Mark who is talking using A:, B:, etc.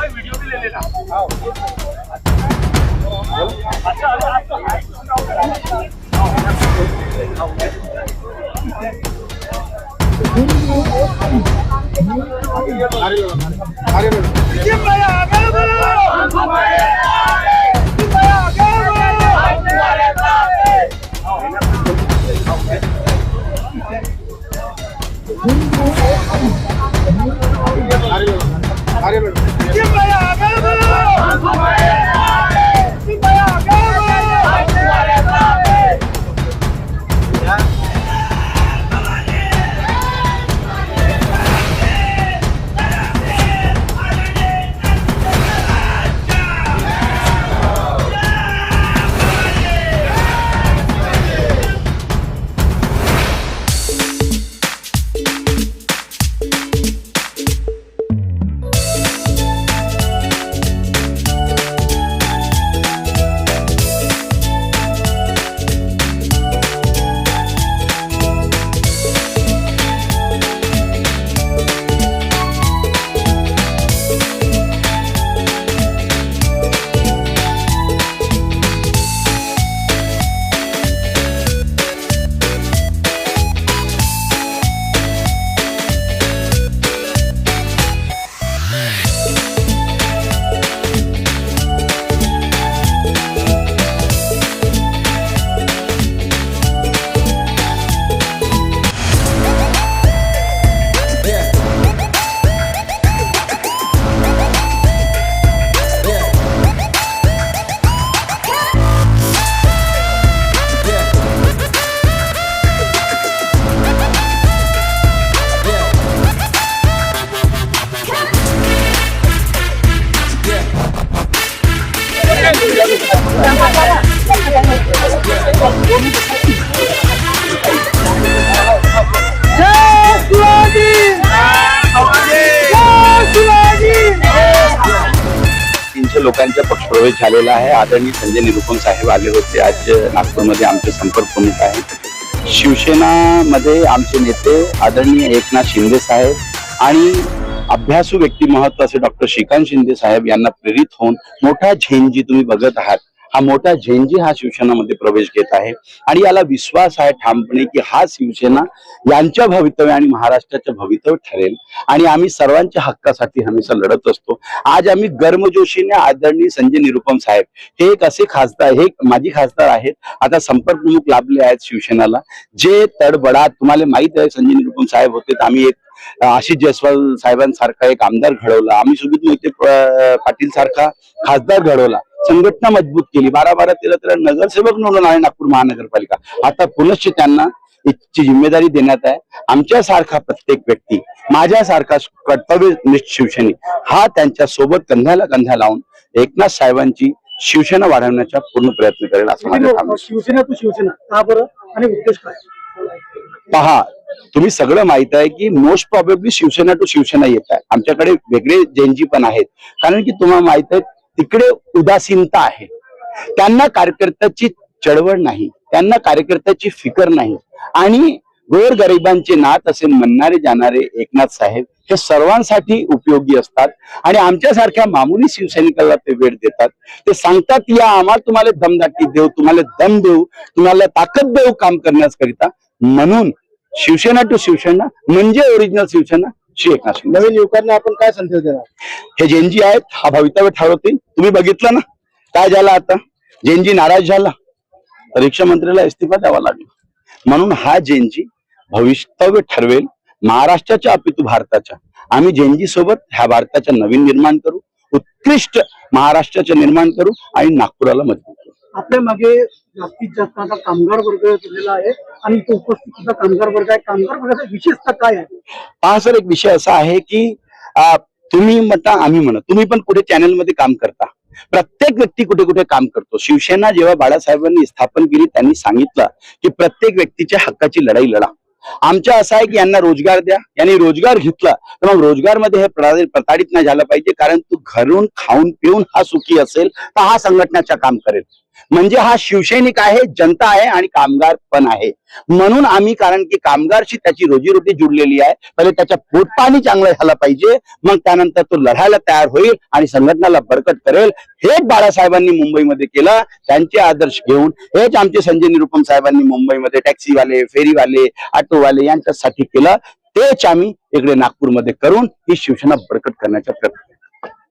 A: Video भी ले लेना।
B: लोकांचा पक्षप्रवेश झालेला आहे। आदरणीय संजय निरुपम साहेब आले होते आज नागपूरमध्ये, आमचे संपर्क प्रमुख आहेत। शिवसेनामध्ये आमचे नेते आदरणीय एकनाथ शिंदे साहेब आणि अभ्यासू व्यक्ती महत्वाचे डॉक्टर श्रीकांत शिंदे साहेब यांना प्रेरित होऊन मोठा झेंजी तुम्ही बघत आहात, हा मोठा झेंजी हा शिवसेनामध्ये प्रवेश घेत आहे आणि याला विश्वास आहे ठामपणे की हा शिवसेना यांच्या भवितव्य आणि महाराष्ट्राच्या भवितव्य ठरेल आणि आम्ही सर्वांच्या हक्कासाठी हमेशा लढत असतो। आज आम्ही गर्मजोशीने आदरणीय संजय निरुपम साहेब हे एक असे खासदार, हे माजी खासदार आहेत, आता संपर्क प्रमुख लाभले आहेत शिवसेनाला, जे तडबडात तुम्हाला माहित आहे संजय निरुपम साहेब होते तर आम्ही एक आशिष जयस्वाल साहेबांसारखा एक आमदार घडवला, आम्ही सुजित मोहिते पाटील सारखा खासदार घडवला, संघटना मजबूत केली, 12-12, 13-13 नगरसेवक निवडून आले नागपूर महानगरपालिका। आता पुनश्च त्यांना ची जिम्मेदारी देण्यात आहे। आमच्यासारखा प्रत्येक व्यक्ती, माझ्यासारखा कर्तव्यनिष्ठ शिवसैनिक हा त्यांच्या सोबत कंध्याला कंधा लावून एकनाथ साहेबांची शिवसेना वाढवण्याचा पूर्ण प्रयत्न करेल असं माझं काम आहे।
A: शिवसेना तू शिवसेना का बरं आणि उद्देश काय?
B: पहा, तुम्ही सगळं माहित आहे की most probably Shiv Sena to Shiv Sena येत आहे। आमच्याकडे वेगळे जेनजी पण आहेत, कारण की तुम्हाला माहित आहे तिकडे उदासीनता आहे, त्यांना कार्यकर्त्याची चळवळ नाही, त्यांना कार्यकर्त्याची फिकर नाही आणि गोरगरिबांचे नात असे म्हणणारे जाणारे एकनाथ साहेब हे सर्वांसाठी उपयोगी असतात आणि आमच्यासारख्या मामुली शिवसैनिकाला ते वेळ देतात। ते सांगतात या आम्हाला तुम्हाला दमदाटी देऊ, तुम्हाला दम देऊ, तुम्हाला ताकद देऊ काम करण्याकरिता, म्हणून शिवसेना टू शिवसेना म्हणजे ओरिजिनल शिवसेना श्री एकनाथ शिंदे।
A: नवीन युवकांना आपण काय संदेश देणार?
B: हे जेनजी आहेत हा भवितव्य ठरवतील। तुम्ही बघितलं ना काय झालं, आता जेनजी नाराज झाला तर रिक्षा मंत्र्याला इस्तिफा द्यावा लागला, म्हणून हा जेनजी भवितव्य ठरवेल महाराष्ट्राच्या अपितू भारताच्या। आम्ही जेनजी सोबत ह्या भारताच्या नवीन निर्माण करू, उत्कृष्ट महाराष्ट्राचे निर्माण करू आणि नागपुराला मजबूत करू।
A: आपल्या मागे जास्तीत जास्त आता कामगार वर्ग दिलेला आहे आणि तो उपस्थित सुद्धा कामगार वर्ग आहे। कामगार वर्गाचा विशेषतः काय आहे?
B: हा सर, एक विषय असा आहे की तुम्ही म्हणता आम्ही म्हणत, तुम्ही पण कुठे चॅनल मध्ये काम करता, प्रत्येक व्यक्ती कुठे कुठे काम करतो। शिवसेना जेव्हा बाळासाहेबांनी स्थापन केली त्यांनी सांगितलं की प्रत्येक व्यक्तीच्या हक्काची लढाई लढा, आमच्या असं आहे की यांना रोजगार द्या, यांनी रोजगार घेतला तर मग रोजगारमध्ये हे प्रताडित नाही झालं पाहिजे. कारण तू घरून खाऊन पिऊन हा सुखी असेल तर हा संघटनाचं काम करेल. म्हणजे हा शिवसैनिक आहे, जनता आहे आणि कामगार पण आहे. म्हणून आम्ही, कारण की कामगारशी त्याची रोजीरोटी जुडलेली आहे, पहिले त्याच्या पोटपाणी चांगलं झालं पाहिजे, मग त्यानंतर तो लढायला तयार होईल आणि संघटनाला बळकट करेल. हेच बाळासाहेबांनी मुंबईमध्ये केलं. त्यांचे आदर्श घेऊन हेच आमचे संजय निरुपम साहेबांनी मुंबईमध्ये टॅक्सीवाले, फेरीवाले, ऑटोवाले यांच्यासाठी केलं. तेच आम्ही इकडे नागपूरमध्ये करून ही शिवसेना बळकट करण्याचा प्रयत्न